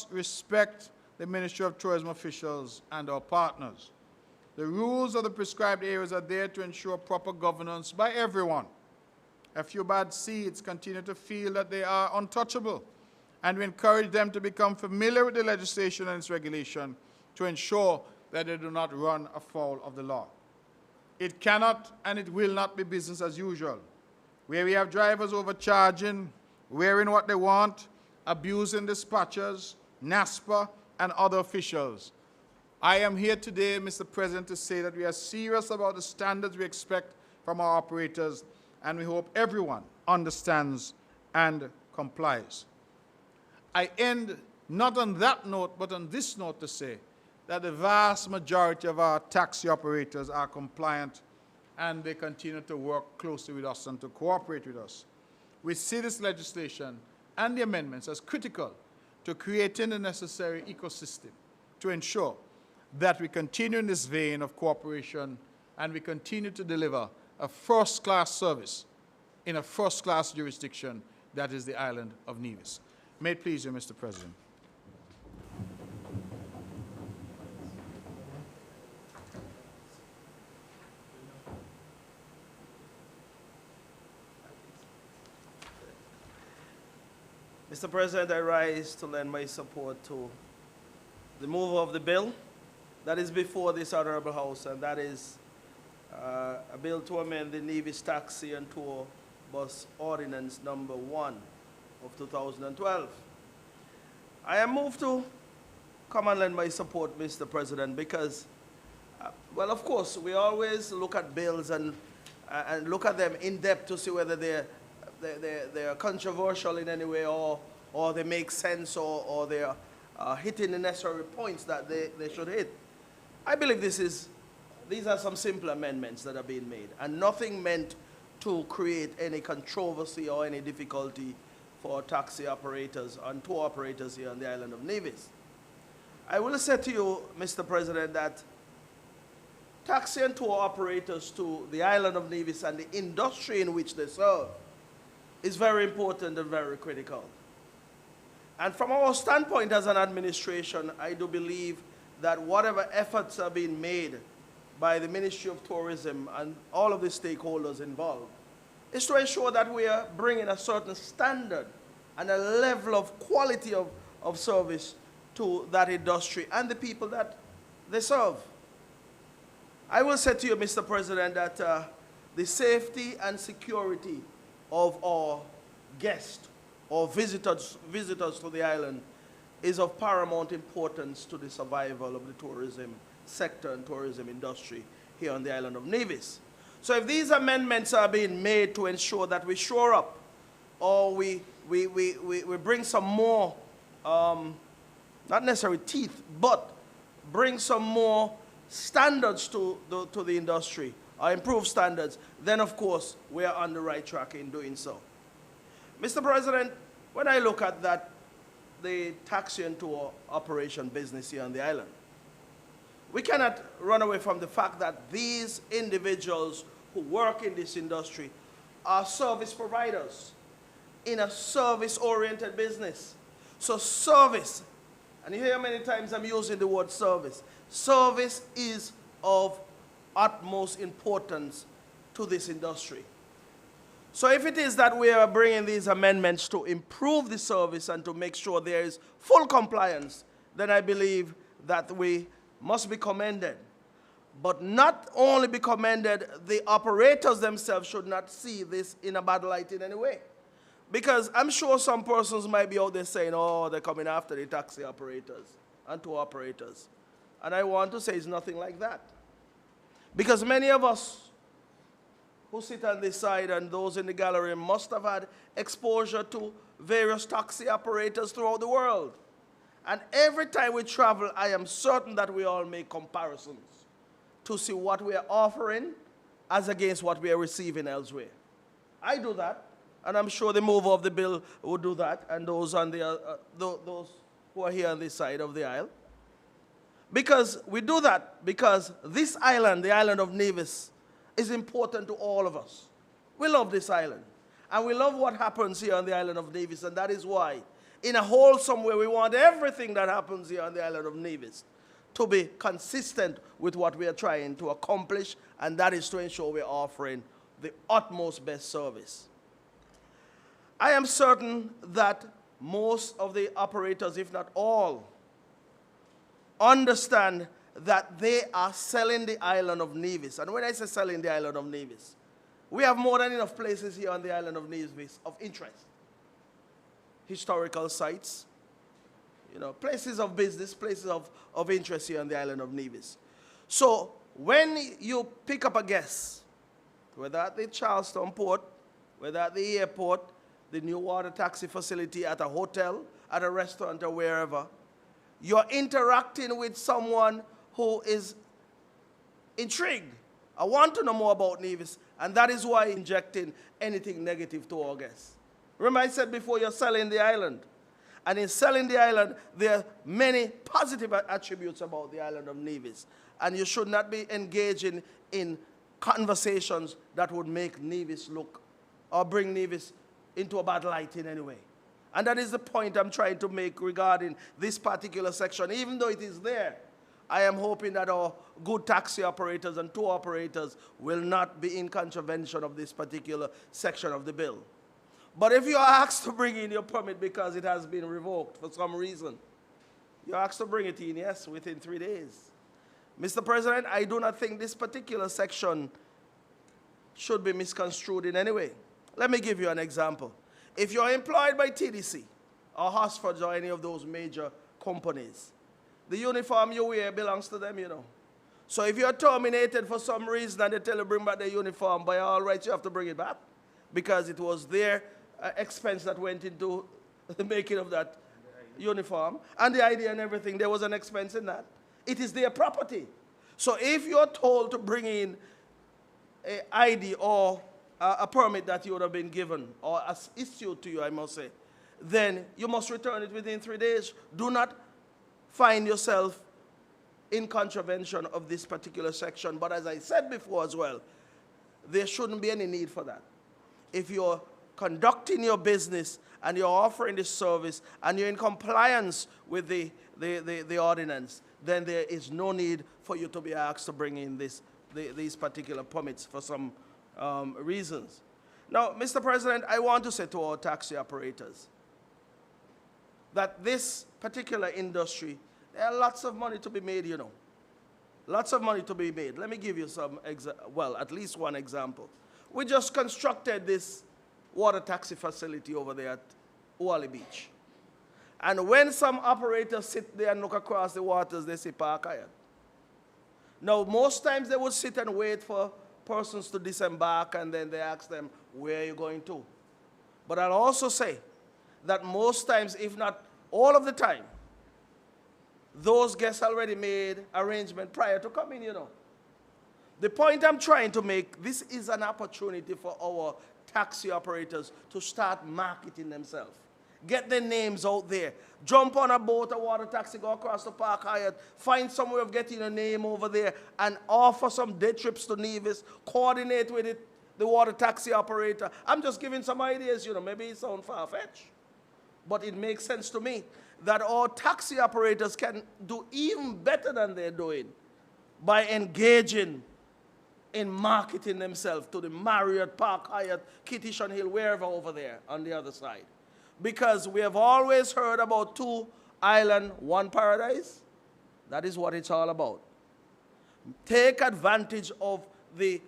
must respect the Ministry of Tourism officials and our partners. The rules of the prescribed areas are there to ensure proper governance by everyone. A few bad seeds continue to feel that they are untouchable, and we encourage them to become familiar with the legislation and its regulation to ensure that they do not run afoul of the law. It cannot and it will not be business as usual, where we have drivers overcharging, wearing what they want, abusing dispatchers, NASPA, and other officials. I am here today, Mr. President, to say that we are serious about the standards we expect from our operators, and we hope everyone understands and complies. I end not on that note, but on this note to say that the vast majority of our taxi operators are compliant, and they continue to work closely with us and to cooperate with us. We see this legislation and the amendments as critical to creating the necessary ecosystem to ensure that we continue in this vein of cooperation and we continue to deliver a first-class service in a first-class jurisdiction that is the island of Nevis. May it please you, Mr. President. Mr. President, I rise to lend my support to the move of the bill that is before this Honorable House, and that is a bill to amend the Nevis Taxi and Tour Bus Ordinance number 1 of 2012. I am moved to come and lend my support, Mr. President, because, well, of course, we always look at bills and look at them in depth to see whether they're controversial in any way or they make sense or they're hitting the necessary points that they should hit. I believe these are some simple amendments that are being made, and nothing meant to create any controversy or any difficulty for taxi operators and tour operators here on the island of Nevis. I will say to you, Mr. President, that taxi and tour operators to the island of Nevis and the industry in which they serve is very important and very critical. And from our standpoint as an administration, I do believe that whatever efforts are being made by the Ministry of Tourism and all of the stakeholders involved is to ensure that we are bringing a certain standard and a level of quality of service to that industry and the people that they serve. I will say to you, Mr. President, that the safety and security of our guests or visitors to the island is of paramount importance to the survival of the tourism sector and tourism industry here on the island of Nevis. So if these amendments are being made to ensure that we shore up or we bring some more, not necessarily teeth, but bring some more standards to the industry, or improve standards, then of course we are on the right track in doing so. Mr. President, when I look at the taxi and tour operation business here on the island, we cannot run away from the fact that these individuals who work in this industry are service providers in a service-oriented business. So service, and you hear many times I'm using the word service. Service is of utmost importance to this industry. So if it is that we are bringing these amendments to improve the service and to make sure there is full compliance, then I believe that we must be commended. But not only be commended, the operators themselves should not see this in a bad light in any way. Because I'm sure some persons might be out there saying, oh, they're coming after the taxi operators and tour operators. And I want to say it's nothing like that. Because many of us who sit on this side and those in the gallery must have had exposure to various taxi operators throughout the world. And every time we travel, I am certain that we all make comparisons to see what we are offering as against what we are receiving elsewhere. I do that, and I'm sure the mover of the bill will do that, and those on those who are here on this side of the aisle. Because we do that because this island, the island of Nevis, is important to all of us. We love this island, and we love what happens here on the island of Nevis, and that is why in a wholesome way. We want everything that happens here on the island of Nevis to be consistent with what we are trying to accomplish, and that is to ensure we're offering the utmost best service. I am certain that most of the operators, if not all, understand that they are selling the island of Nevis. And when I say selling the island of Nevis, we have more than enough places here on the island of Nevis of interest. Historical sites, places of business, places of interest here on the island of Nevis. So when you pick up a guest, whether at the Charleston port, whether at the airport, the new water taxi facility, at a hotel, at a restaurant, or wherever, you're interacting with someone who is intrigued. I want to know more about Nevis, and that is why injecting anything negative to our guests. Remember I said before, you're selling the island. And in selling the island, there are many positive attributes about the island of Nevis. And you should not be engaging in conversations that would make Nevis look or bring Nevis into a bad light in any way. And that is the point I'm trying to make regarding this particular section. Even though it is there, I am hoping that our good taxi operators and tour operators will not be in contravention of this particular section of the bill. But if you are asked to bring in your permit because it has been revoked for some reason, you're asked to bring it in, yes, within 3 days. Mr. President, I do not think this particular section should be misconstrued in any way. Let me give you an example. If you're employed by TDC or Hosford's or any of those major companies, the uniform you wear belongs to them, So if you're terminated for some reason and they tell you bring back the uniform, by all rights you have to bring it back because it was their expense that went into the making of that uniform. And the ID and everything, there was an expense in that. It is their property. So if you're told to bring in an ID or a permit that you would have been given or issued to you, I must say, then you must return it within 3 days. Do not find yourself in contravention of this particular section. But as I said before as well, there shouldn't be any need for that. If you're conducting your business and you're offering this service and you're in compliance with the ordinance, then there is no need for you to be asked to bring in these particular permits for some reasons. Now, Mr. President, I want to say to our taxi operators that this particular industry, there are lots of money to be made, Lots of money to be made. Let me give you at least one example. We just constructed this water taxi facility over there at Wally Beach. And when some operators sit there and look across the waters, they say Park Hyatt. Now, most times they would sit and wait for persons to disembark, and then they ask them, where are you going to? But I'll also say that most times, if not all of the time, those guests already made arrangement prior to coming, The point I'm trying to make, this is an opportunity for our taxi operators to start marketing themselves. Get their names out there. Jump on a boat, a water taxi, go across the Park Hyatt, find some way of getting a name over there, and offer some day trips to Nevis, coordinate with the water taxi operator. I'm just giving some ideas, maybe it sounds far-fetched, but it makes sense to me that our taxi operators can do even better than they're doing by engaging in marketing themselves to the Marriott, Park Hyatt, Kittishon Hill, wherever over there on the other side. Because we have always heard about 2 island, 1 paradise. That is what it's all about. Take advantage of the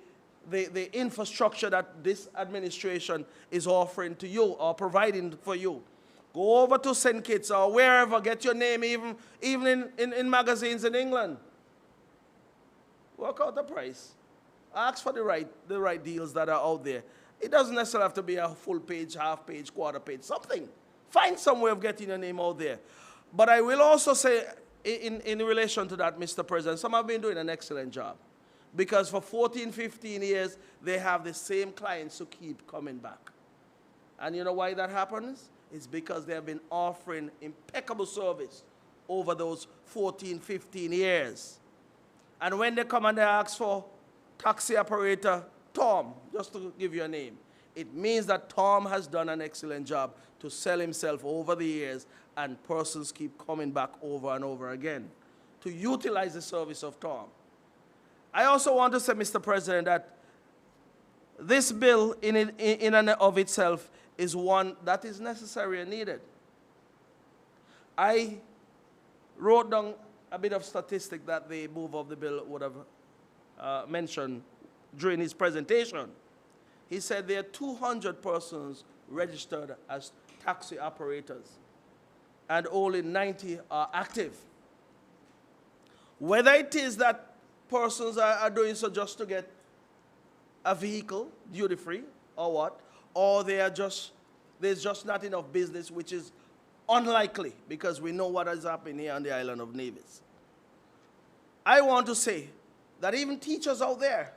infrastructure that this administration is offering to you or providing for you. Go over to St. Kitts or wherever, get your name even in magazines in England. Work out the price. Ask for the right deals that are out there. It doesn't necessarily have to be a full page, half page, quarter page, something. Find some way of getting your name out there. But I will also say, in relation to that, Mr. President, some have been doing an excellent job. Because for 14, 15 years, they have the same clients who keep coming back. And you know why that happens? It's because they have been offering impeccable service over those 14, 15 years. And when they come and they ask for taxi operator Tom, just to give you a name, It means that Tom has done an excellent job to sell himself over the years, and persons keep coming back over and over again to utilize the service of Tom. I also want to say, Mr. President, that this bill in and of itself is one that is necessary and needed. I wrote down a bit of statistic that the mover of the bill would have mentioned during his presentation. He said there are 200 persons registered as taxi operators, and only 90 are active. Whether it is that persons are doing so just to get a vehicle duty-free or what, or there's just not enough business, which is unlikely because we know what has happened here on the island of Nevis. I want to say that even teachers out there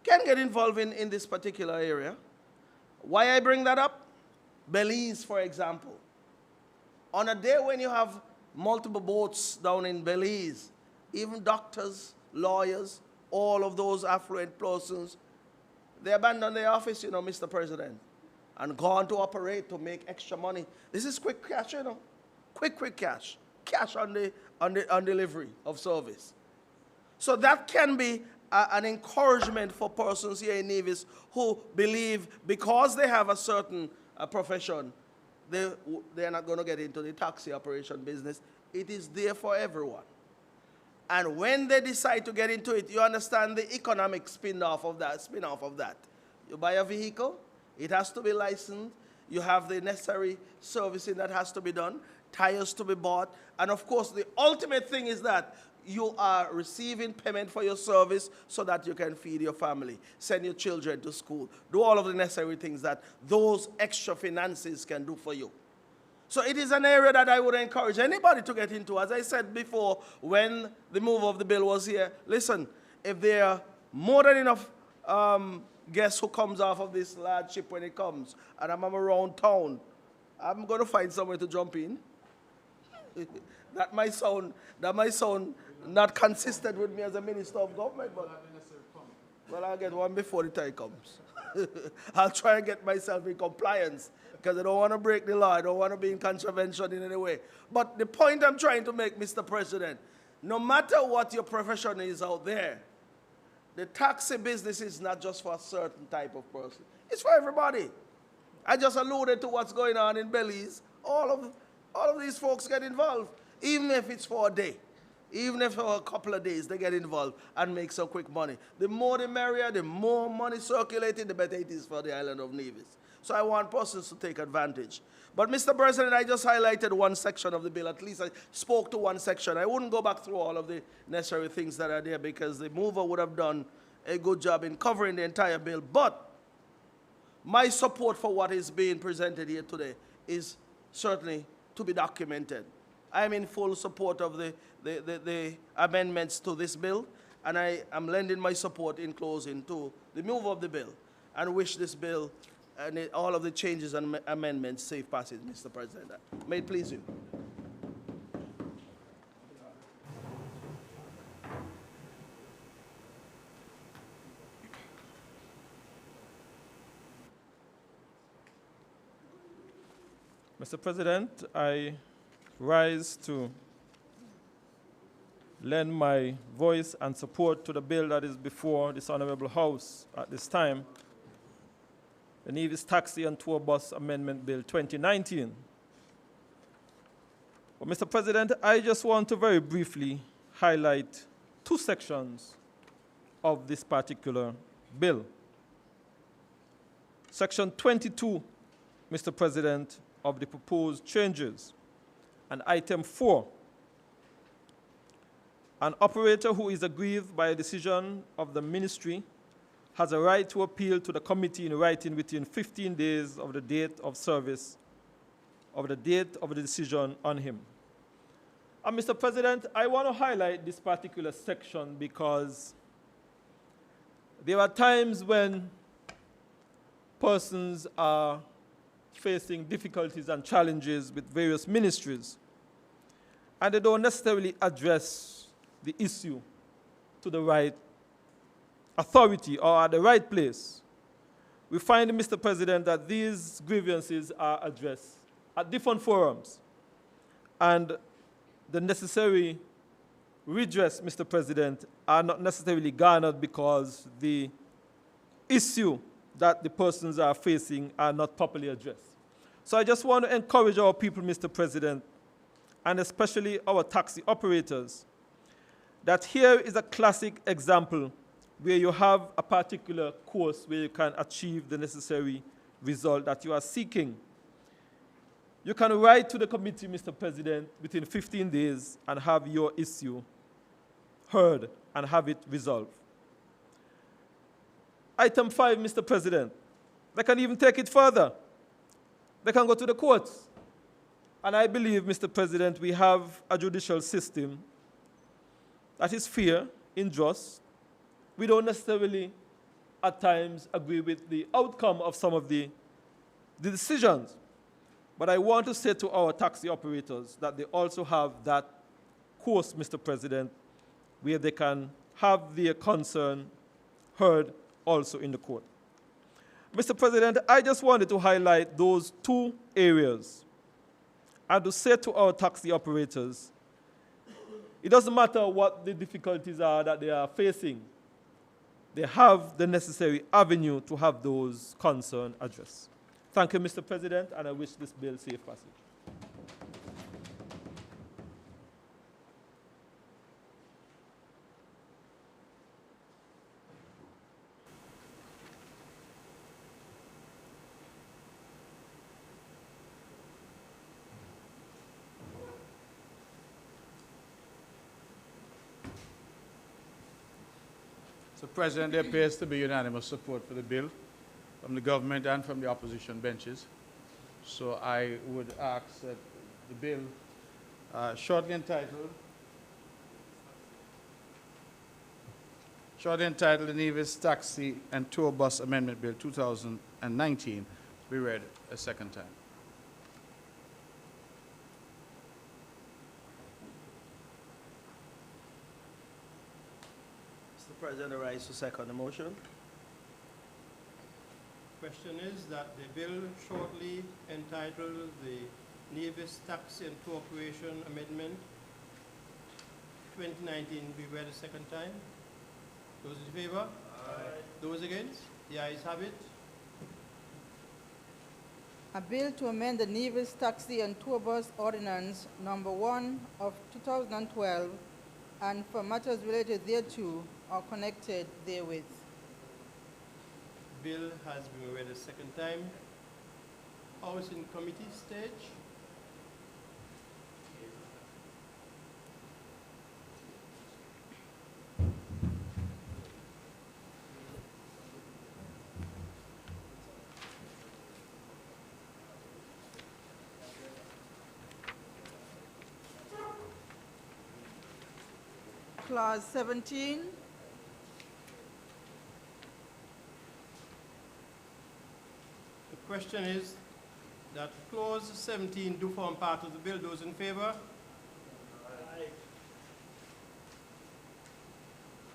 can get involved in this particular area. Why I bring that up? Belize, for example. On a day when you have multiple boats down in Belize, even doctors, lawyers, all of those affluent persons, they abandon their office, you know, Mr. President, and go on to operate to make extra money. This is quick cash, you know, quick cash, cash on delivery of service. So that can be an encouragement for persons here in Nevis who believe because they have a certain profession, they're not going to get into the taxi operation business. It is there for everyone. And when they decide to get into it, you understand the economic spin-off of that. You buy a vehicle, it has to be licensed, you have the necessary servicing that has to be done, tires to be bought, and of course the ultimate thing is that you are receiving payment for your service so that you can feed your family, send your children to school, do all of the necessary things that those extra finances can do for you. So it is an area that I would encourage anybody to get into. As I said before, when the move of the bill was here, listen, if there are more than enough guests who comes off of this large ship when it comes, and I'm around town, I'm going to find somewhere to jump in. that might sound not consistent with me as a minister of government, but well, I'll get one before the time comes. I'll try and get myself in compliance because I don't want to break the law. I don't want to be in contravention in any way. But the point I'm trying to make, Mr. President, no matter what your profession is out there, the taxi business is not just for a certain type of person. It's for everybody. I just alluded to what's going on in Belize. All of these folks get involved, even if it's for a day. Even if for a couple of days, they get involved and make some quick money. The more the merrier, the more money circulated, the better it is for the island of Nevis. So I want persons to take advantage. But Mr. President, I just highlighted one section of the bill. At least I spoke to one section. I wouldn't go back through all of the necessary things that are there because the mover would have done a good job in covering the entire bill. But my support for what is being presented here today is certainly to be documented. I'm in full support of the amendments to this bill, and I am lending my support in closing to the move of the bill and wish this bill and all of the changes and amendments safe passage, Mr. President. May it please you. Mr. President, I rise to lend my voice and support to the bill that is before this Honorable House at this time, the Nevis Taxi and Tour Bus Amendment Bill 2019. But Mr. President, I just want to very briefly highlight two sections of this particular bill. Section 22, Mr. President, of the proposed changes, and item 4. An operator who is aggrieved by a decision of the ministry has a right to appeal to the committee in writing within 15 days of the date of service of the date of the decision on him. And Mr. President, I want to highlight this particular section because there are times when persons are facing difficulties and challenges with various ministries, and they don't necessarily address the issue to the right authority or at the right place. we find, Mr. President, that these grievances are addressed at different forums, and the necessary redress, Mr. President, are not necessarily garnered because the issue that the persons are facing are not properly addressed. So I just want to encourage our people, Mr. President, and especially our taxi operators, that here is a classic example where you have a particular course where you can achieve the necessary result that you are seeking. You can write to the committee, Mr. President, within 15 days and have your issue heard and have it resolved. Item 5, Mr. President, they can even take it further. They can go to the courts. And I believe, Mr. President, we have a judicial system that is fair, unjust. We don't necessarily, at times, agree with the outcome of some of the decisions. But I want to say to our taxi operators that they also have that course, Mr. President, where they can have their concern heard also in the court. Mr. President, I just wanted to highlight those two areas and to say to our taxi operators, it doesn't matter what the difficulties are that they are facing, they have the necessary avenue to have those concerns addressed. Thank you, Mr. President, and I wish this bill safe passage. Mr. President, there appears to be unanimous support for the bill from the government and from the opposition benches. So I would ask that the bill shortly entitled the Nevis Taxi and Tour Bus Amendment Bill 2019 be read a second time. Mr. President, I rise to second the motion. Question is that the bill shortly entitled the Nevis Taxi and Tour Operation Amendment 2019 be read a second time. Those in favor? Aye. Those against? The ayes have it. A bill to amend the Nevis Taxi and Tour Bus Ordinance Number 1 of 2012 and for matters related thereto or connected therewith. Bill has been read a second time. House in committee stage. Clause 17. The question is that clause 17 do form part of the bill. Those in favor? Aye.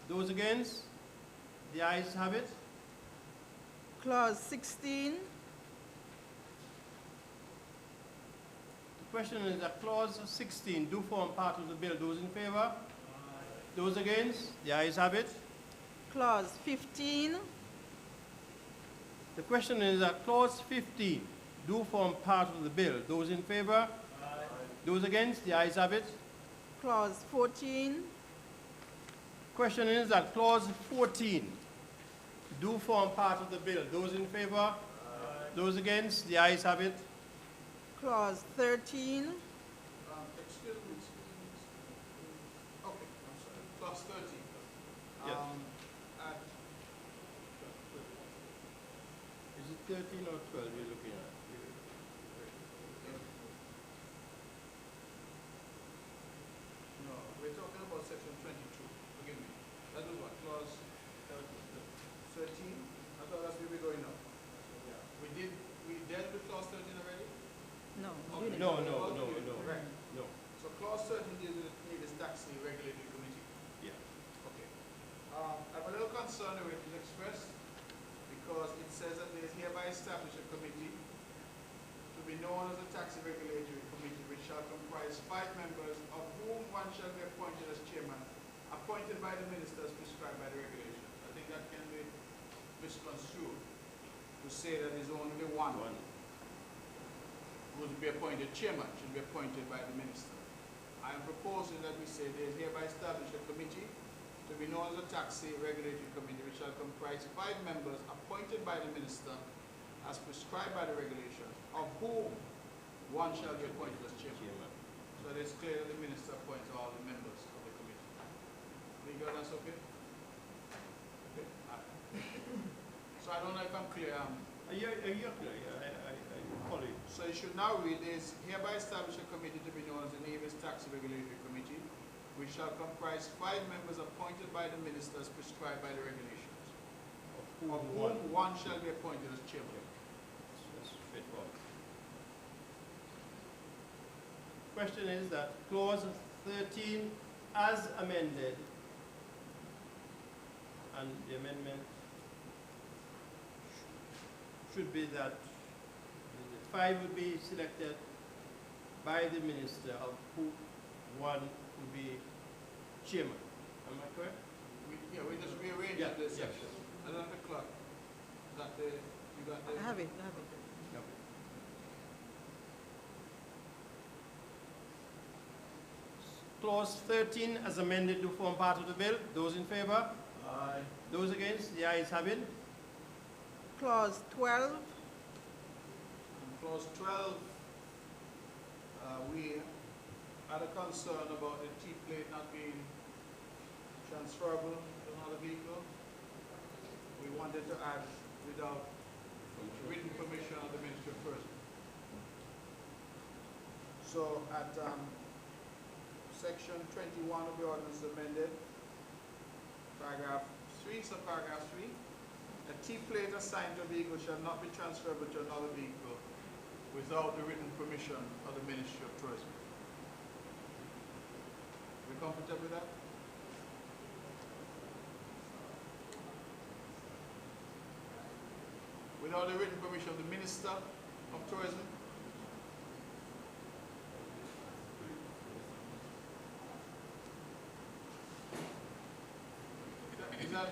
Those against? The ayes have it. Clause 16. The question is that clause 16 do form part of the bill. Those in favor? Aye. Those against? The ayes have it. Clause 15. The question is that clause 15 do form part of the bill. Those in favor? Aye. Those against? The ayes have it. Clause 14. Question is that clause 14 do form part of the bill. Those in favor? Aye. Those against? The ayes have it. Clause 13. Excuse me. Okay, I'm sorry. Clause 13. Yes. Is it 13 or 12 you're looking at? No, we're talking about section 22. Forgive me. That was what? Clause 13? I thought that's where we're going now. Yeah. We dealt with clause 13 already? No. Okay. No. Right. No. So clause 13 deals with the Nevis Taxi Regulatory Committee. Yeah. Okay. I'm a little concerned with it expressed because because it says that there is hereby established a committee to be known as the Taxi Regulatory Committee, which shall comprise 5 members, of whom one shall be appointed as chairman, appointed by the ministers prescribed by the regulations. I think that can be misconstrued to say that there's only one who would be appointed chairman, should be appointed by the minister. I am proposing that we say there is hereby established a committee to be known as the Taxi Regulatory Committee, which shall comprise 5 members appointed by the minister as prescribed by the regulations, of whom one shall be appointed as chairman. So it is clear that the minister appoints all the members of the committee. Legal, that's okay? Okay. So I don't know if I'm clear. You're clear, yeah, I follow you. So you should now read this: hereby establish a committee to be known as the Nevis Taxi Regulatory Committee, which shall comprise 5 members appointed by the ministers prescribed by the regulations, of whom one shall be appointed as chairman. That's straightforward. Question is that clause 13 as amended, and the amendment should be that the 5 would be selected by the minister, of who one would be chairman. Am I correct? We just rearranged the section. I don't have the clock. You got the. I have it. Clause 13 as amended to form part of the bill. Those in favor? Aye. Those against? The ayes have it. Clause 12, Clause 12, we had a concern about the T-plate not being transferable to another vehicle. We wanted to add without written permission of the Ministry of Tourism. So at section 21 of the ordinance amended, paragraph 3, subparagraph 3, a T-plate assigned to a vehicle shall not be transferable to another vehicle without the written permission of the Ministry of Tourism. We comfortable with that? Without the written permission of the Minister of Tourism? Is that?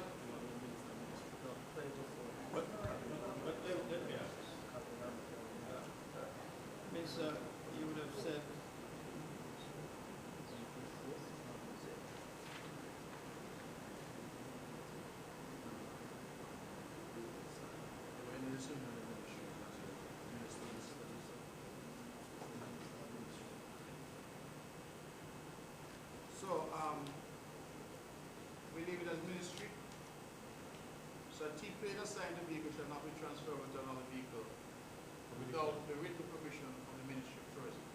But let me ask. Means you would have said So, we leave it as ministry. So a T-plate assigned to vehicle shall not be transferable to another vehicle without the written permission of the Ministry of Tourism.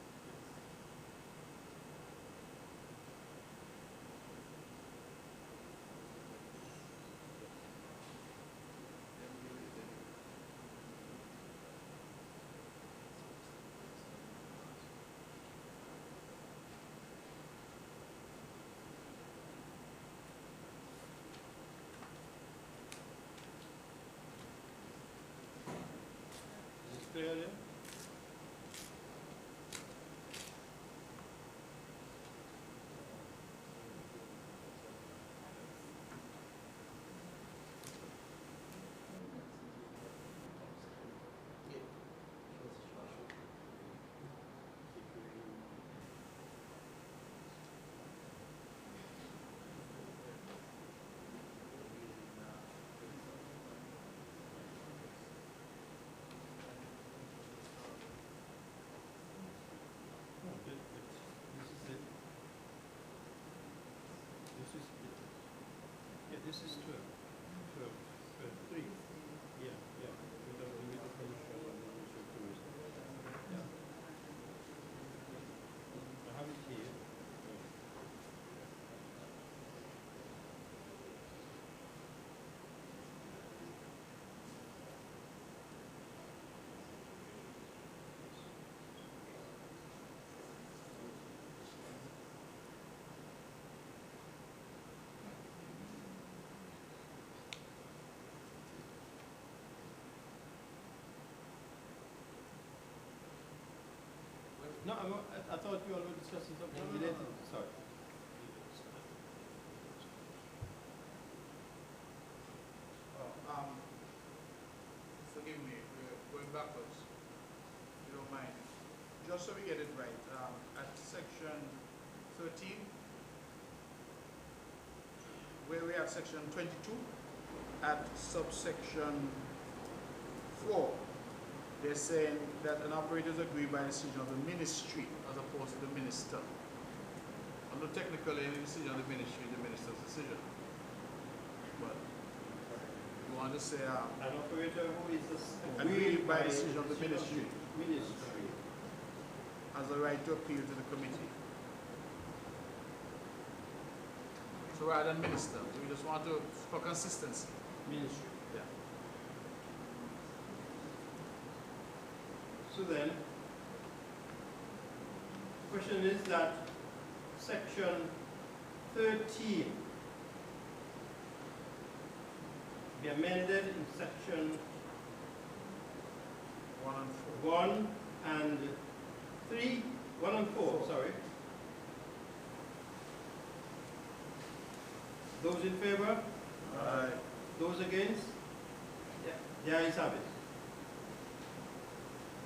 is it clear there? This is 12. 3. Yeah. Without the written permission of the Ministry of Tourism. Yeah. I have it here. I thought you all were discussing something related. Sorry. Forgive me, we're going backwards. If you don't mind. Just so we get it right, at section 13, where we have section 22, at subsection 4, they're saying that an operator is agreed by decision of the ministry as opposed to the minister. Although technically any decision of the ministry is the minister's decision. But you want to say An operator who is agreed by decision of the ministry Ministry. has the right to appeal to the committee. So rather than minister, we just want to, for consistency. Ministry. Yeah. So then, the question is that section 13 be amended in section 1 and 4. 1 and 3, 1 and 4, sorry. Those in favor? Aye. Those against? The ayes have it.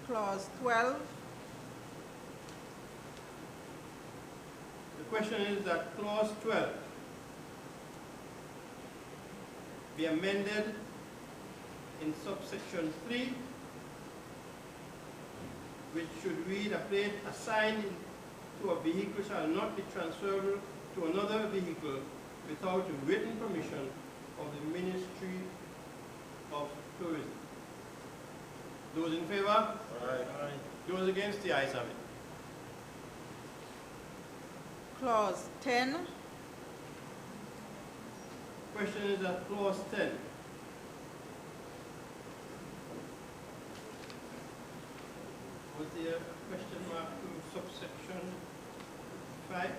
Clause 12, The question is that clause 12 be amended in subsection 3, which should read, a plate assigned to a vehicle shall not be transferable to another vehicle without written permission of the Ministry of Tourism. Those in favor? Aye. Those against? The ayes have it. clause 10, Question is that clause 10. Was there a question mark to subsection 5?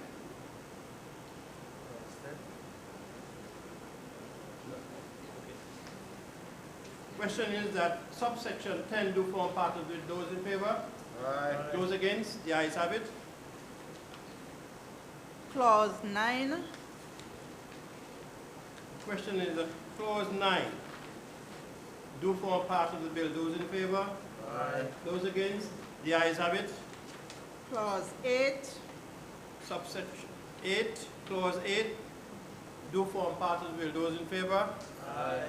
Question is that subsection 10 do form part of it. Those in favor? Aye. Those against? The ayes have it. clause 9, Question is that clause 9 do form part of the bill. Those in favor? Aye. Those against? The ayes have it. clause 8, Subsection 8, clause 8 do form part of the bill. Those in favor? Aye.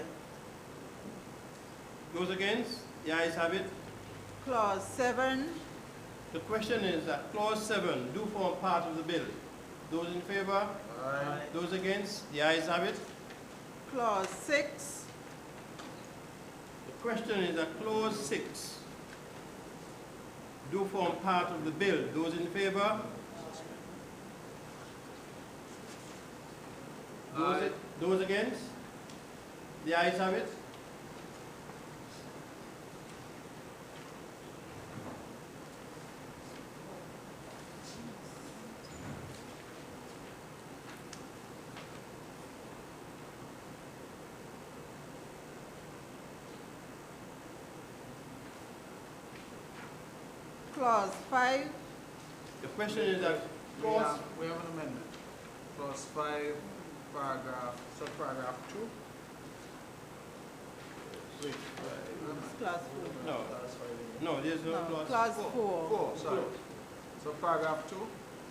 Those against? The ayes have it. clause 7, The question is that clause 7 do form part of the bill. Those in favor? Aye. Those against? The ayes have it. clause 6, The question is that clause 6 do form part of the bill. Those in favor? Aye. Those against? The ayes have it. clause 5, The question is that We clause have an amendment. Clause 5, subparagraph 2. Wait, clause 4. no, there's no No, clause. clause 4. 4, sorry. So paragraph 2,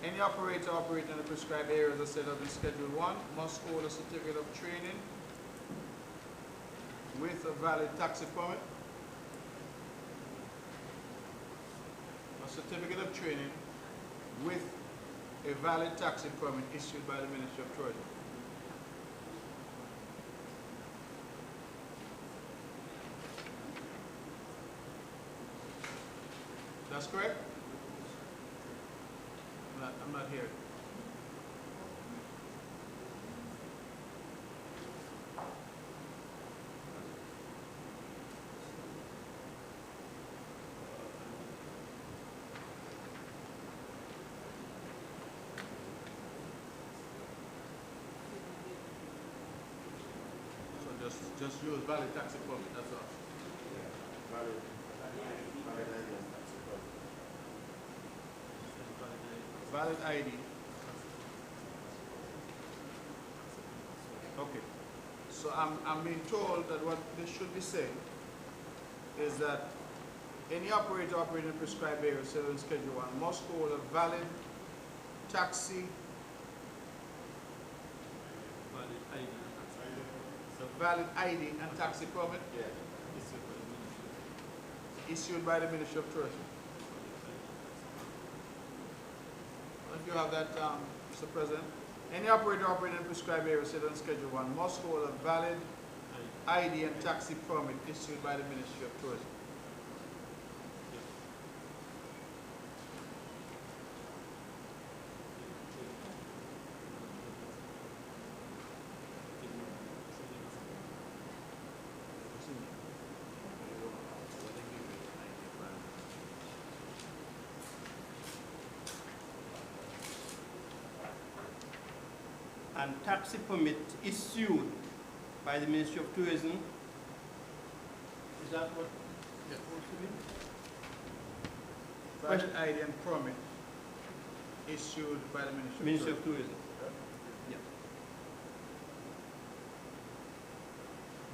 any operator operating in the prescribed areas as set out in Schedule 1 must hold a certificate of training with a valid taxi permit. A certificate of training with a valid taxi permit issued by the Ministry of Tourism. That's correct? I'm not here. So just use valid taxi permit, that's all. valid ID. Okay. So I'm being told that what this should be saying is that any operator operating in prescribed area set on Schedule 1 must hold a valid taxi, valid ID and taxi permit issued by the Ministry of Tourism. If you have that, Mr. President. Any operator operating in prescribed area set on Schedule 1 must hold a valid ID and taxi permit issued by the Ministry of Tourism. And taxi permit issued by the Ministry of Tourism. Is that what it's supposed to be? Valid ID and permit issued by the Ministry of Tourism. Yeah.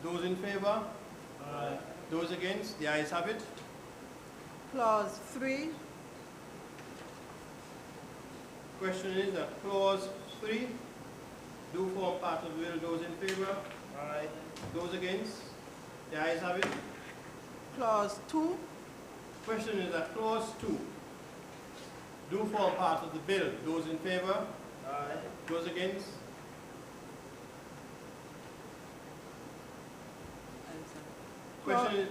Those in favor? Aye. Those against? The ayes have it. Clause 3, Question is that clause 3 do form part of the bill. Those in favor? Aye. Those against? The ayes have it. clause 2, Question is that clause 2 do form part of the bill. Those in favor? Aye. Those against? Question is,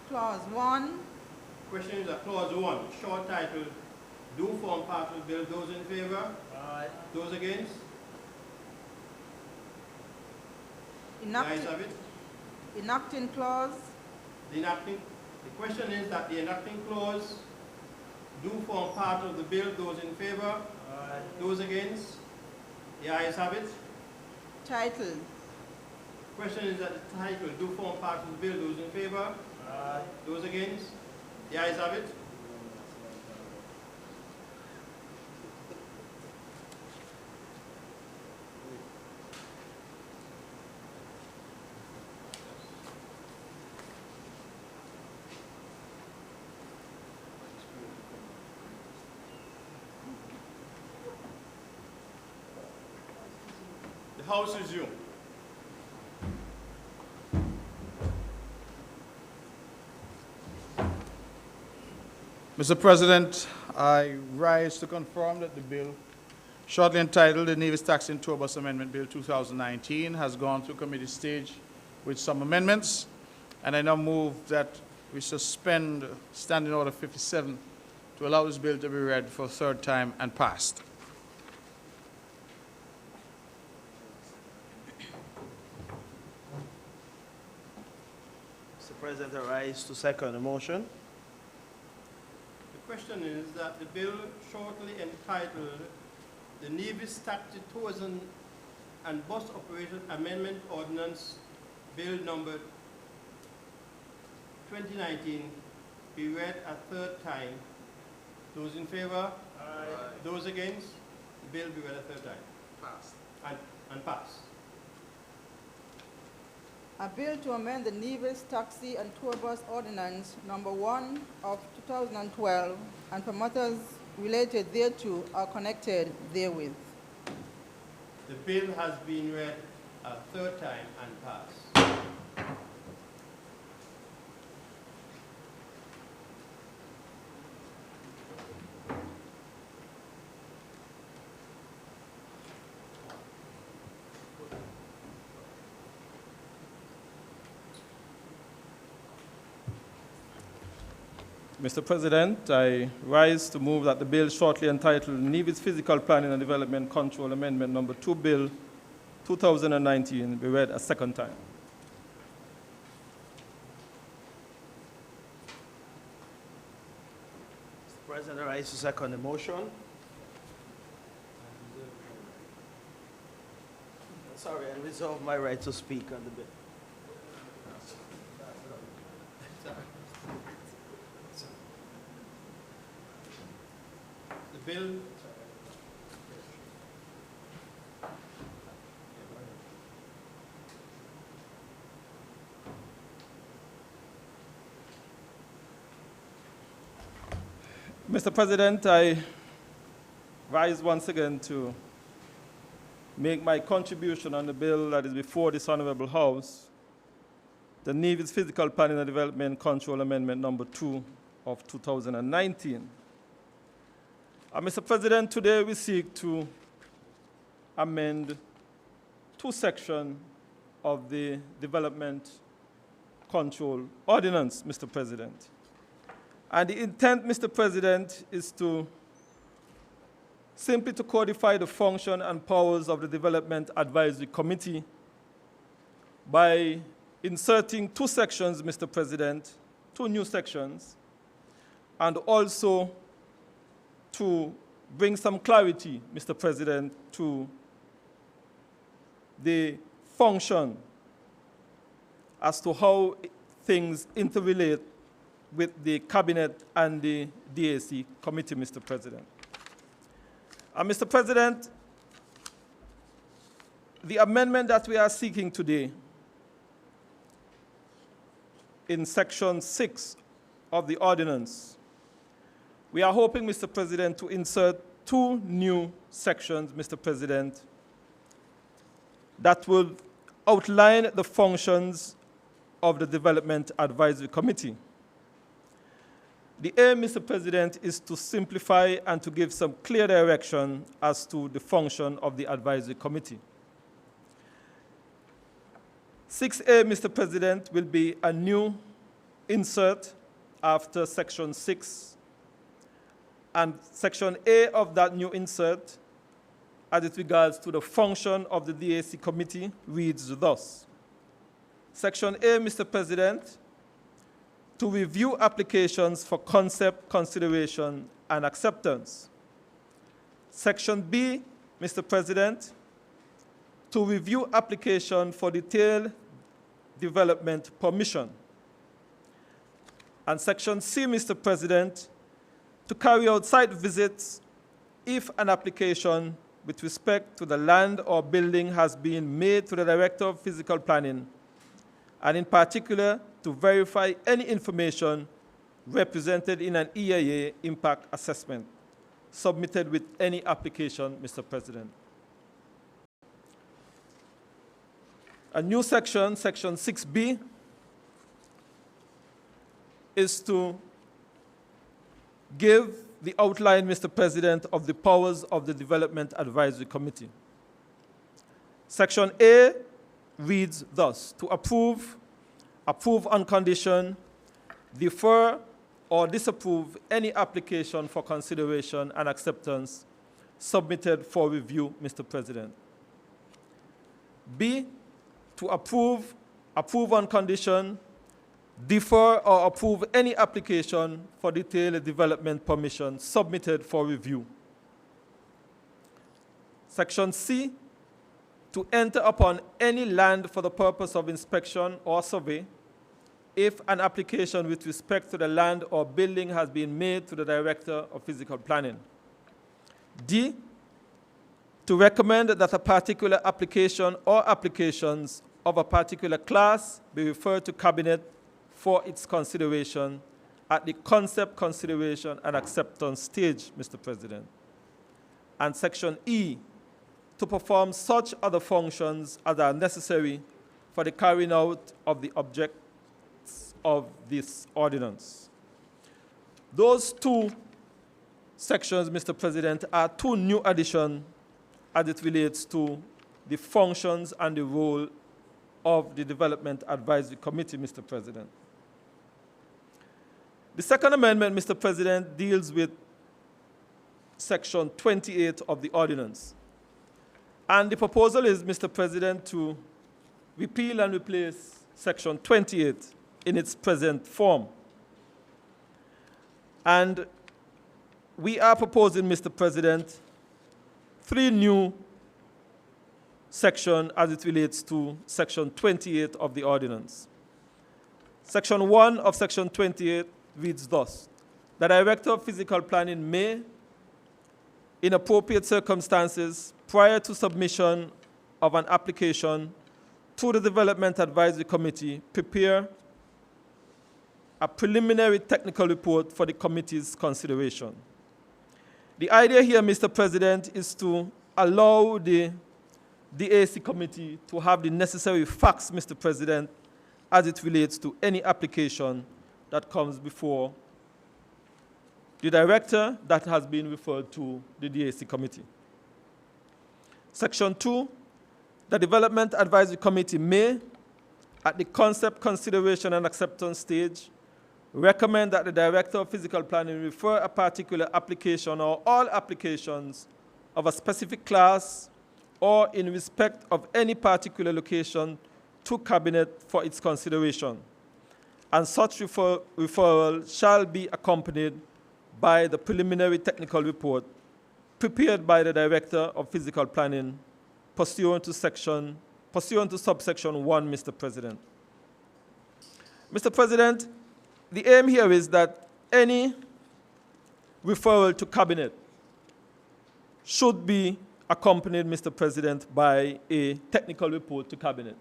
clause 1, question is that clause 1, short title, do form part of the bill. Those in favor? Aye. Those against? The ayes have it. enacting clause, The question is that the enacting clause do form part of the bill. Those in favor? Aye. Those against? The ayes have it. title, Question is that the title do form part of the bill. Those in favor? Aye. Those against? The ayes have it. The House resume. Mr. President, I rise to confirm that the bill, shortly entitled the Nevis Taxi and Tour Bus Amendment Bill 2019, has gone through committee stage with some amendments, and I now move that we suspend Standing Order 57 to allow this bill to be read for a third time and passed. Mr. President, I rise to second the motion. The question is that the bill shortly entitled the Nevis Taxi Tourism and Bus Operation Amendment Ordinance Bill number 2019 be read a third time. Those in favor? Aye. Those against? The bill be read a third time. Passed. And passed. a bill to amend the Nevis Taxi and Tour Bus Ordinance Number 1 of 2012 and for matters related thereto are connected therewith. The bill has been read a third time and passed. Mr. President, I rise to move that the bill shortly entitled Nevis Physical Planning and Development Control Amendment Number 2 Bill 2019 be read a second time. Mr. President, I rise to second the motion. Sorry, I reserve my right to speak on the bill. The bill Mr. President, I rise once again to make my contribution on the bill that is before this Honorable House, the Nevis Physical Planning and Development Control Amendment number 2 of 2019. Mr. President, today we seek to amend 2 sections of the Development Control Ordinance, Mr. President. And the intent, Mr. President, is to simply to codify the function and powers of the Development Advisory Committee by inserting 2 sections, Mr. President, 2 new sections, and also to bring some clarity, Mr. President, to the function as to how things interrelate with the Cabinet and the DAC Committee, Mr. President. Mr. President, the amendment that we are seeking today in Section 6 of the ordinance, we are hoping, Mr. President, to insert 2 new sections, Mr. President, that will outline the functions of the Development Advisory Committee. The aim, Mr. President, is to simplify and to give some clear direction as to the function of the Advisory Committee. 6A, Mr. President, will be a new insert after Section 6. And Section A of that new insert, as it regards to the function of the DAC Committee, reads thus. Section A, Mr. President, to review applications for concept, consideration, and acceptance. Section B, Mr. President, to review application for detailed development permission. And Section C, Mr. President, to carry out site visits if an application with respect to the land or building has been made to the Director of Physical Planning, and in particular, to verify any information represented in an EIA impact assessment submitted with any application, Mr. President. A new section, Section 6B, is to give the outline, Mr. President, of the powers of the Development Advisory Committee. Section A reads thus: to approve on condition, defer or disapprove any application for consideration and acceptance submitted for review, Mr. President. B, to approve on condition, defer or approve any application for detailed development permission submitted for review. Section C, to enter upon any land for the purpose of inspection or survey if an application with respect to the land or building has been made to the Director of Physical Planning. D, to recommend that a particular application or applications of a particular class be referred to Cabinet for its consideration at the concept, consideration, and acceptance stage, Mr. President. And Section E, to perform such other functions as are necessary for the carrying out of the objects of this ordinance. Those 2 sections, Mr. President, are 2 new additions as it relates to the functions and the role of the Development Advisory Committee, Mr. President. The second amendment, Mr. President, deals with Section 28 of the ordinance. And the proposal is, Mr. President, to repeal and replace Section 28 in its present form. And we are proposing, Mr. President, 3 new sections as it relates to Section 28 of the ordinance. Section 1 of Section 28 reads thus: the Director of Physical Planning may, in appropriate circumstances, prior to submission of an application to the Development Advisory Committee, prepare a preliminary technical report for the committee's consideration. The idea here, Mr. President, is to allow the DAC committee to have the necessary facts, Mr. President, as it relates to any application that comes before the director that has been referred to the DAC committee. Section 2, the Development Advisory Committee may, at the concept consideration and acceptance stage, recommend that the Director of Physical Planning refer a particular application or all applications of a specific class or in respect of any particular location to Cabinet for its consideration. And such referral shall be accompanied by the preliminary technical report prepared by the Director of Physical Planning pursuant to subsection 1, Mr. President. Mr. President, the aim here is that any referral to Cabinet should be accompanied, Mr. President, by a technical report to Cabinet.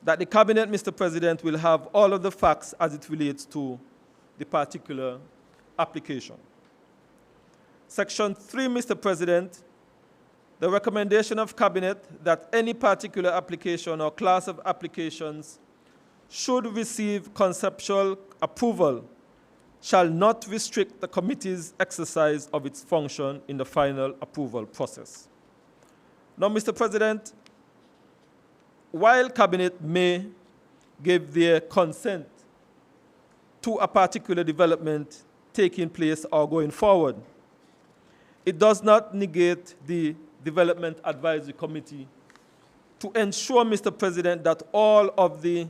That the Cabinet, Mr. President, will have all of the facts as it relates to the particular application. Section 3, Mr. President, the recommendation of Cabinet that any particular application or class of applications should receive conceptual approval shall not restrict the committee's exercise of its function in the final approval process. Now, Mr. President, while Cabinet may give their consent to a particular development taking place or going forward, it does not negate the Development Advisory Committee to ensure, Mr. President, that all of the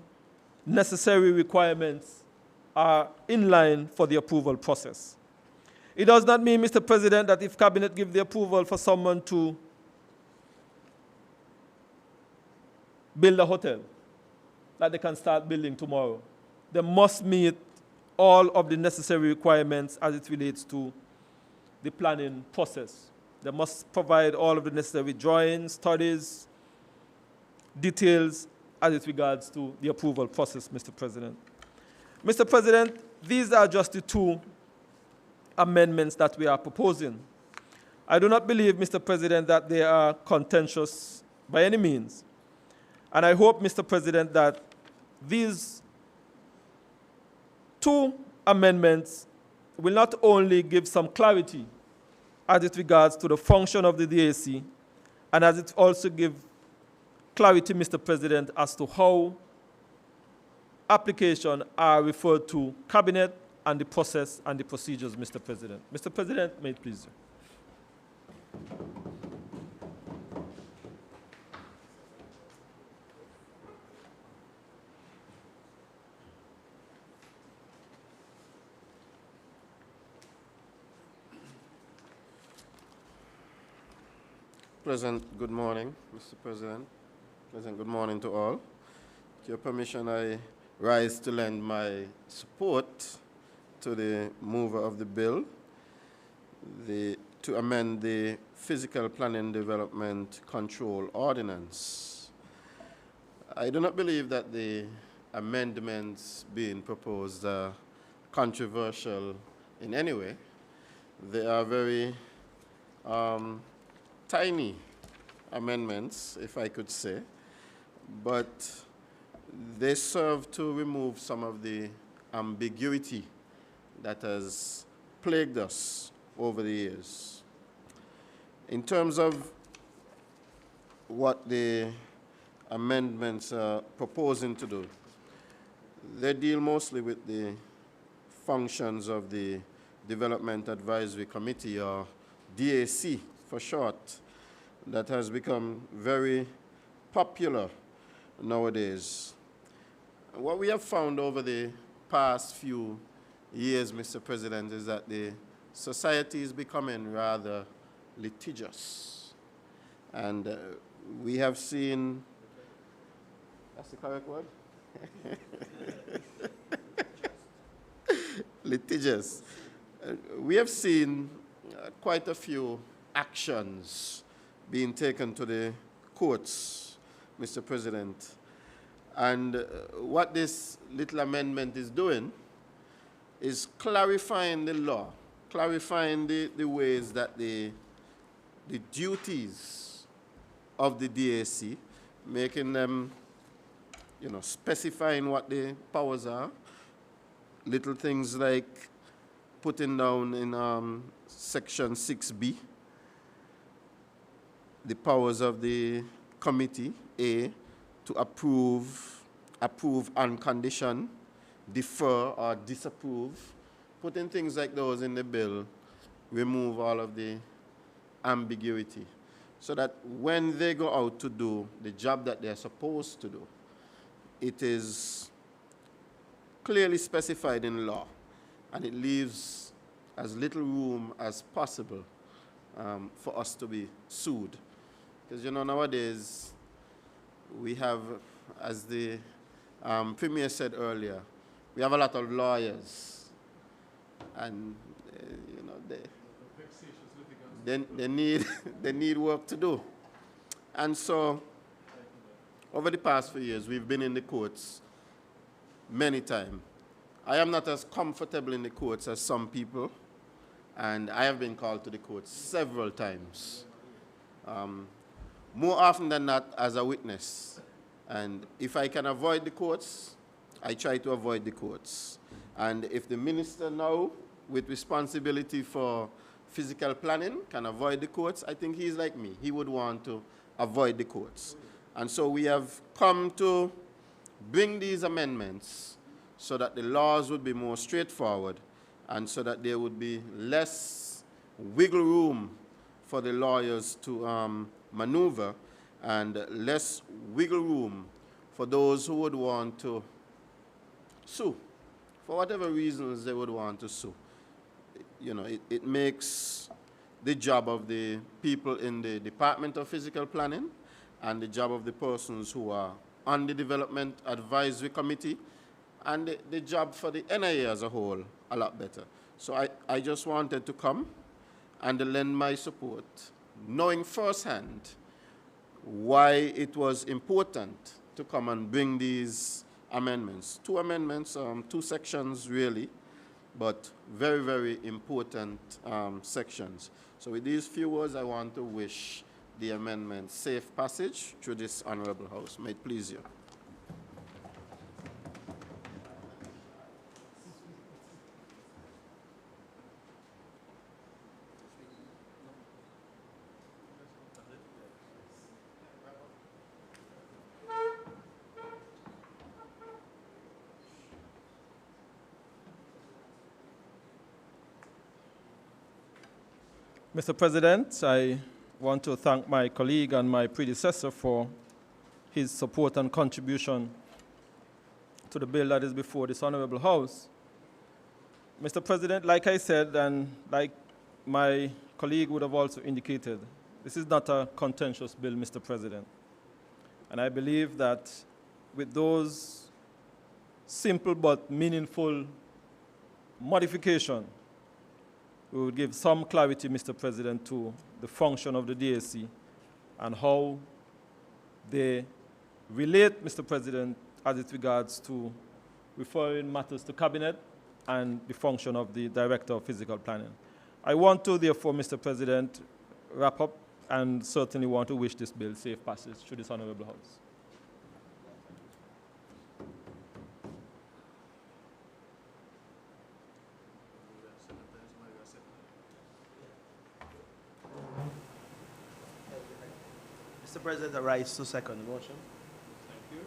necessary requirements are in line for the approval process. It does not mean, Mr. President, that if Cabinet gives the approval for someone to build a hotel, that they can start building tomorrow. They must meet all of the necessary requirements as it relates to the planning process. They must provide all of the necessary drawings, studies, details as it regards to the approval process, Mr. President. Mr. President, these are just the two amendments that we are proposing. I do not believe, Mr. President, that they are contentious by any means. And I hope, Mr. President, that these two amendments will not only give some clarity as it regards to the function of the DAC, and as it also gives clarity, Mr. President, as to how applications are referred to Cabinet and the process and the procedures, Mr. President. Mr. President, may it please you. President, good morning, Mr. President. President, good morning to all. With your permission, I rise to lend my support to the mover of the bill to amend the Physical Planning Development Control Ordinance. I do not believe that the amendments being proposed are controversial in any way. They are very tiny amendments, if I could say, but they serve to remove some of the ambiguity that has plagued us over the years. In terms of what the amendments are proposing to do, they deal mostly with the functions of the Development Advisory Committee, or DAC for short, that has become very popular nowadays. What we have found over the past few years, Mr. President, is that the society is becoming rather litigious. And we have seen, that's the correct word? Litigious. We have seen quite a few actions being taken to the courts, Mr. President. And what this little amendment is doing is clarifying the law, clarifying the ways that the duties of the DAC, making them, specifying what the powers are. Little things like putting down in section 6B, the powers of the committee, A, to approve and condition, defer or disapprove, putting things like those in the bill, remove all of the ambiguity, so that when they go out to do the job that they're supposed to do, it is clearly specified in law, and it leaves as little room as possible for us to be sued. Because, nowadays, we have, as the Premier said earlier, we have a lot of lawyers, and, they need, they need work to do. And so, over the past few years, we've been in the courts many times. I am not as comfortable in the courts as some people, and I have been called to the courts several times. More often than not as a witness. And if I can avoid the courts, I try to avoid the courts. And if the minister now, with responsibility for physical planning, can avoid the courts, I think he's like me. He would want to avoid the courts. And so we have come to bring these amendments so that the laws would be more straightforward and so that there would be less wiggle room for the lawyers to maneuver and less wiggle room for those who would want to sue, for whatever reasons they would want to sue. It makes the job of the people in the Department of Physical Planning and the job of the persons who are on the Development Advisory Committee and the job for the NIA as a whole a lot better. So I just wanted to come and lend my support, knowing firsthand why it was important to come and bring these amendments. Two amendments, two sections really, but very, very important sections. So with these few words, I want to wish the amendment safe passage through this honorable House. May it please you. Mr. President, I want to thank my colleague and my predecessor for his support and contribution to the bill that is before this honorable House. Mr. President, like I said, and like my colleague would have also indicated, this is not a contentious bill, Mr. President. And I believe that with those simple but meaningful modifications, we will give some clarity, Mr. President, to the function of the DAC and how they relate, Mr. President, as it regards to referring matters to Cabinet and the function of the Director of Physical Planning. I want to, therefore, Mr. President, wrap up and certainly want to wish this bill safe passage through this honorable House. Mr. President, I rise to second the motion. Thank you.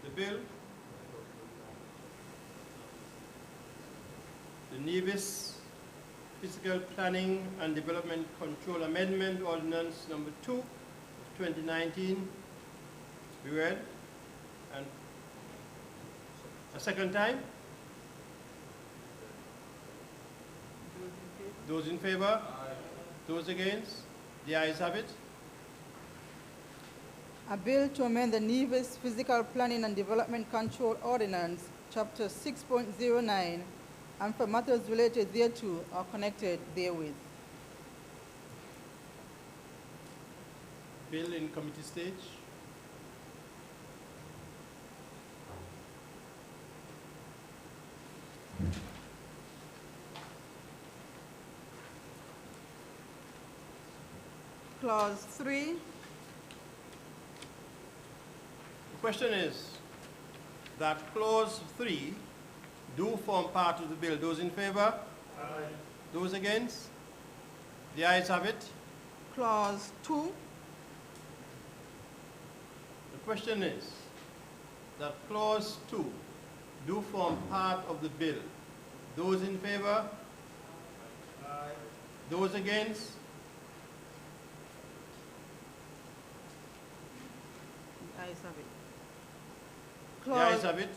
The bill, the Nevis Physical Planning and Development Control Amendment Ordinance Number 2 of 2019, be read. And a second time. Those in favor? Aye. Those against? The ayes have it. A bill to amend the Nevis Physical Planning and Development Control Ordinance, Chapter 6.09, and for matters related thereto or connected therewith. Bill in committee stage. Clause 3. The question is that clause 3 do form part of the bill. Those in favor? Aye. Those against? The ayes have it. Clause 2. The question is that clause 2 do form part of the bill. Those in favor? Aye. Those against? The ayes have it. The ayes have it.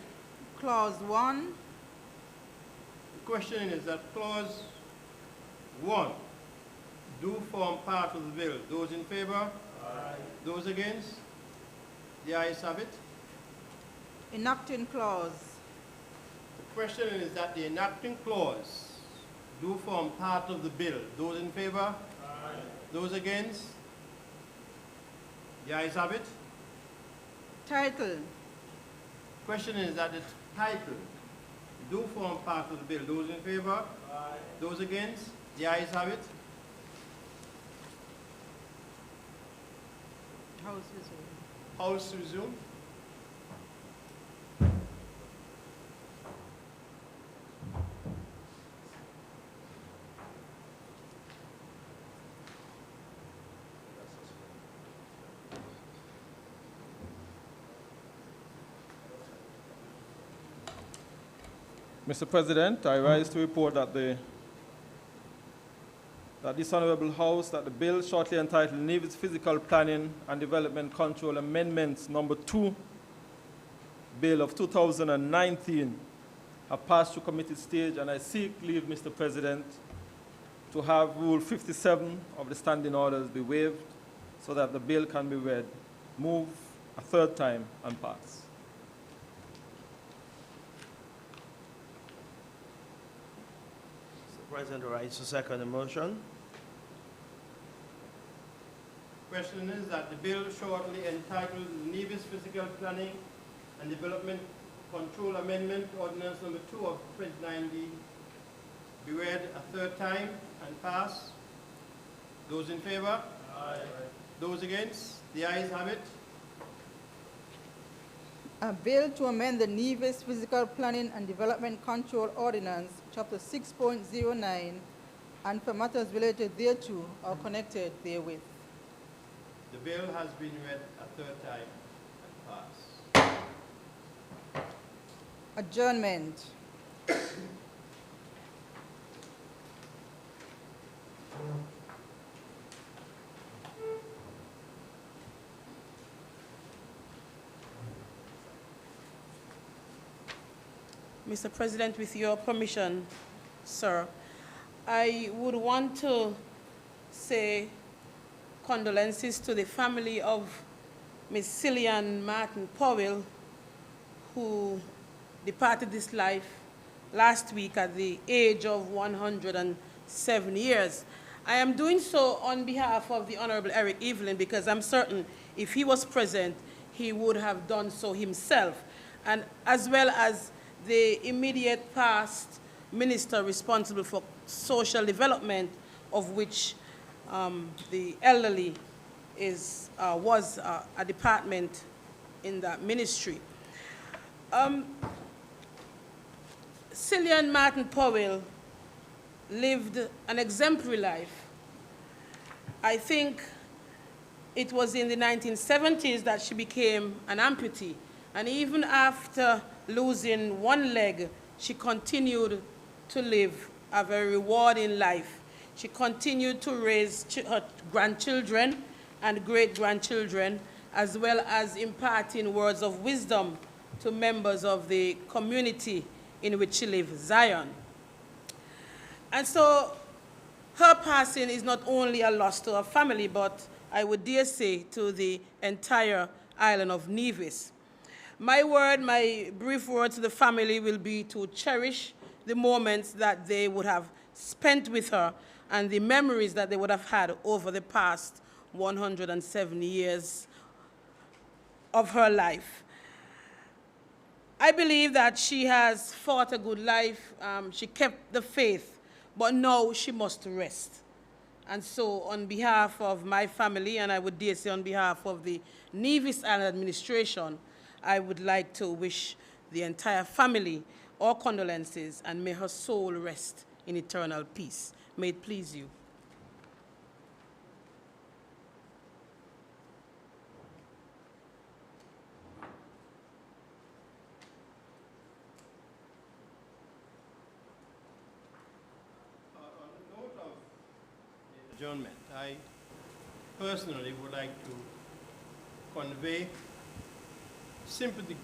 Clause 1. The question is that clause 1 do form part of the bill. Those in favor? Aye. Those against? The ayes have it. Enacting clause. The question is that the enacting clause do form part of the bill. Those in favor? Aye. Those against? The ayes have it. Title. Question is that the title do form part of the bill. Those in favor? Aye. Those against? The ayes have it. House resumed. House resumed. Mr. President, I rise to report that this Honorable House, that the bill shortly entitled Nevis Physical Planning and Development Control Amendments Number 2, Bill of 2019, have passed through committee stage, and I seek leave, Mr. President, to have Rule 57 of the standing orders be waived so that the bill can be read, move a third time, and pass. Mr. President, I rise to second the motion. Question is that the bill shortly entitled Nevis Physical Planning and Development Control Amendment Ordinance Number 2 of 2019 be read a third time and pass. Those in favor? Aye. Those against? The ayes have it. A bill to amend the Nevis Physical Planning and Development Control Ordinance, Chapter 6.09, and for matters related thereto or connected therewith. The bill has been read a third time and passed. Adjournment. Mr. President, with your permission, sir, I would want to say condolences to the family of Ms. Cillian Martin Powell, who departed this life last week at the age of 107 years. I am doing so on behalf of the Honorable Eric Evelyn because I'm certain if he was present, he would have done so himself, and as well as the immediate past minister responsible for social development, of which the elderly was a department in that ministry. Cillian Martin Powell lived an exemplary life. I think it was in the 1970s that she became an amputee, and even after losing one leg, she continued to live a very rewarding life. She continued to raise her grandchildren and great-grandchildren, as well as imparting words of wisdom to members of the community in which she lived, Zion. And so her passing is not only a loss to her family, but I would dare say to the entire island of Nevis. My brief word to the family will be to cherish the moments that they would have spent with her and the memories that they would have had over the past 107 years of her life. I believe that she has fought a good life. She kept the faith, but now she must rest. And so on behalf of my family, and I would dare say on behalf of the Nevis Island administration, I would like to wish the entire family our condolences, and may her soul rest in eternal peace. May it please you. On the note of the adjournment, I personally would like to convey sympathy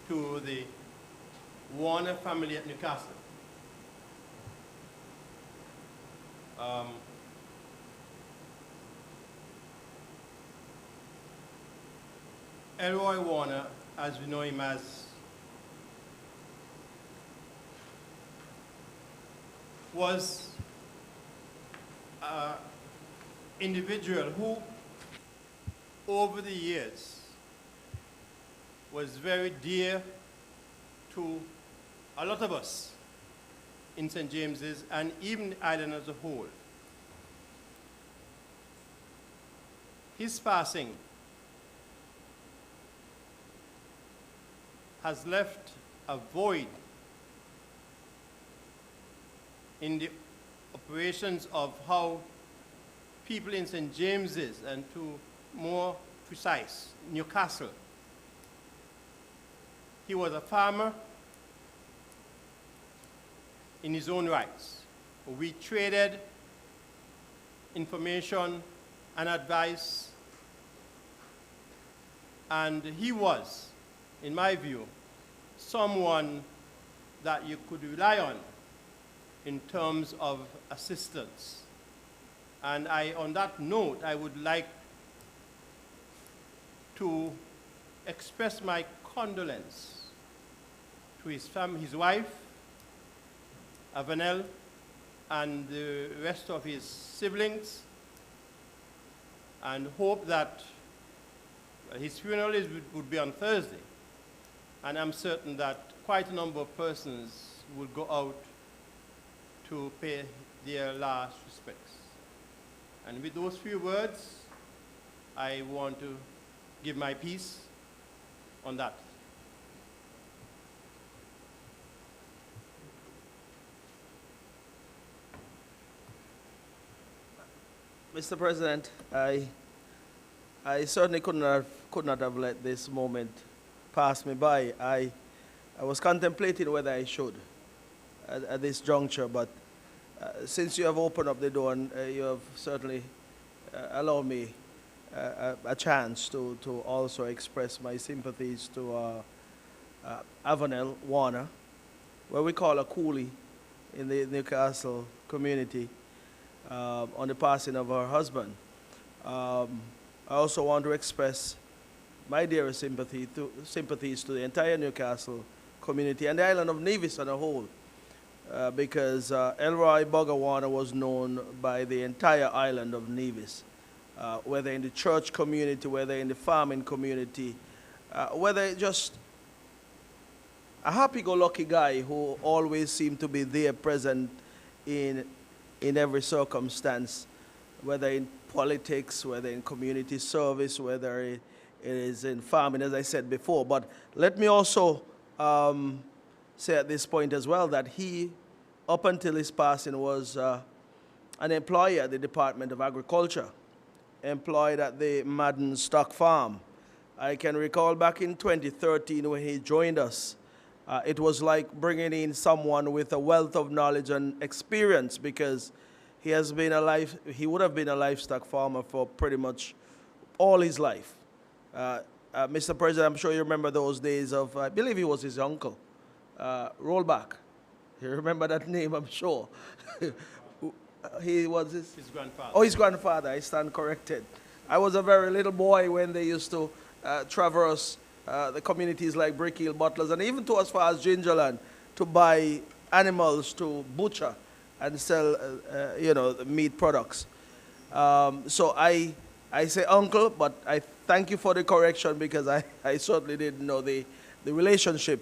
to the Warner family at Newcastle. Elroy Warner, as we know him as, was an individual who, over the years, was very dear to a lot of us in St. James's and even the island as a whole. His passing has left a void in the operations of how people in St. James's, and to more precise, Newcastle. He was a farmer in his own rights. We traded information and advice, and he was, in my view, someone that you could rely on in terms of assistance. And on that note, I would like to express my condolence to his family, his wife, Avanel, and the rest of his siblings, and hope that his funeral would be on Thursday. And I'm certain that quite a number of persons will go out to pay their last respects. And with those few words, I want to give my piece on that. Mr. President, I certainly could not have let this moment pass me by. I was contemplating whether I should at this juncture, but since you have opened up the door and you have certainly allowed me a chance to also express my sympathies to Avanel Warner, where we call a coolie in the Newcastle community, on the passing of her husband. I also want to express my dearest sympathies to the entire Newcastle community and the island of Nevis as a whole, because Elroy Bugger Warner was known by the entire island of Nevis, whether in the church community, whether in the farming community, whether just a happy-go-lucky guy who always seemed to be there present in every circumstance, whether in politics, whether in community service, whether it is in farming, as I said before. But let me also say at this point as well that he, up until his passing, was an employee at the Department of Agriculture, employed at the Madden Stock Farm. I can recall back in 2013 when he joined us, it was like bringing in someone with a wealth of knowledge and experience, because he would have been a livestock farmer for pretty much all his life. Mr. President, I'm sure you remember those days of, I believe he was his uncle, Rollback. You remember that name, I'm sure. He was his grandfather. Oh, his grandfather, I stand corrected. I was a very little boy when they used to traverse the communities like Brickhill, Butlers, and even to as far as Gingerland, to buy animals to butcher and sell, the meat products. So I say uncle, but I thank you for the correction, because I certainly didn't know the relationship.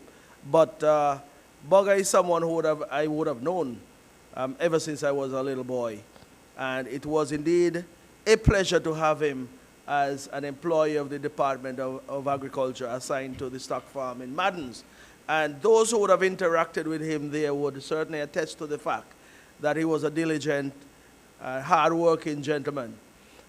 But Bugger is someone who I would have known ever since I was a little boy. And it was indeed a pleasure to have him as an employee of the Department of Agriculture assigned to the stock farm in Maddens. And those who would have interacted with him there would certainly attest to the fact that he was a diligent, hard-working gentleman.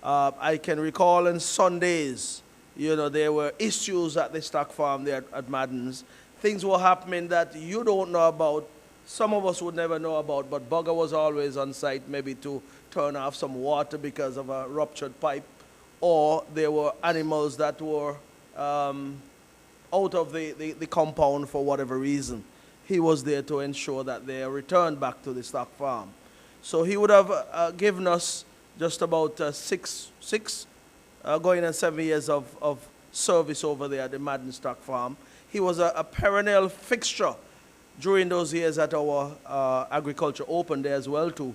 I can recall on Sundays, you know, there were issues at the stock farm there at Maddens. Things were happening that you don't know about, some of us would never know about, but Bugger was always on site, maybe to turn off some water because of a ruptured pipe, or there were animals that were out of the compound for whatever reason. He was there to ensure that they are returned back to the stock farm. So he would have given us just about going on 7 years of service over there at the Madden Stock Farm. He was a perennial fixture during those years at our agriculture open there as well too.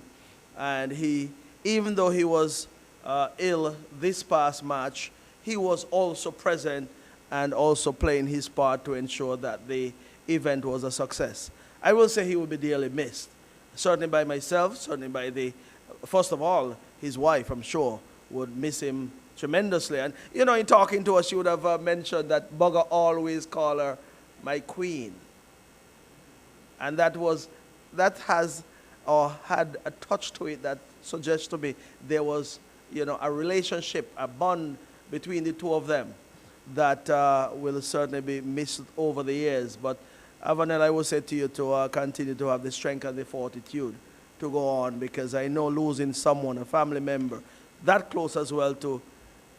And he, even though he was ill this past March, he was also present and also playing his part to ensure that the event was a success. I will say he will be dearly missed, certainly by myself, certainly by first of all, his wife, I'm sure, would miss him tremendously. And, you know, in talking to us, she would have mentioned that Bugger always called her my queen. And that has or had a touch to it that suggests to me there was, you know, a relationship, a bond between the two of them that will certainly be missed over the years. But Avanel, I will say to you to continue to have the strength and the fortitude to go on, because I know losing someone, a family member, that close as well to,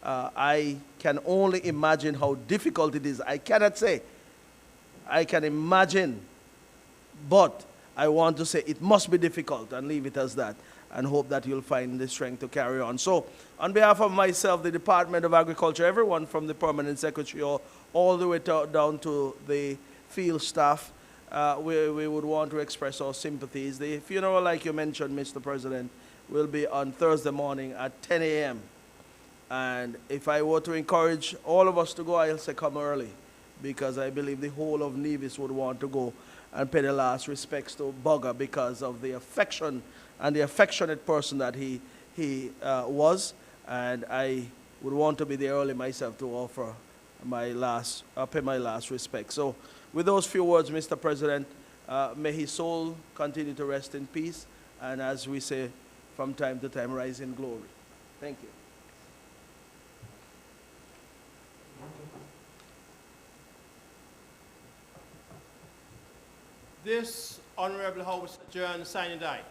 I can only imagine how difficult it is. I cannot say, I can imagine, but I want to say it must be difficult and leave it as that, and hope that you'll find the strength to carry on. So on behalf of myself, the Department of Agriculture, everyone from the Permanent Secretary all the way down to the field staff, we would want to express our sympathies. The funeral, like you mentioned, Mr. President, will be on Thursday morning at 10 a.m. And if I were to encourage all of us to go, I'll say come early, because I believe the whole of Nevis would want to go and pay the last respects to Bugger because of the affection and the affectionate person that he was. And I would want to be there early myself to offer pay my last respect. So with those few words, Mr. President, may his soul continue to rest in peace, and as we say from time to time, rise in glory. Thank you. This Honorable House adjourns, sign and die.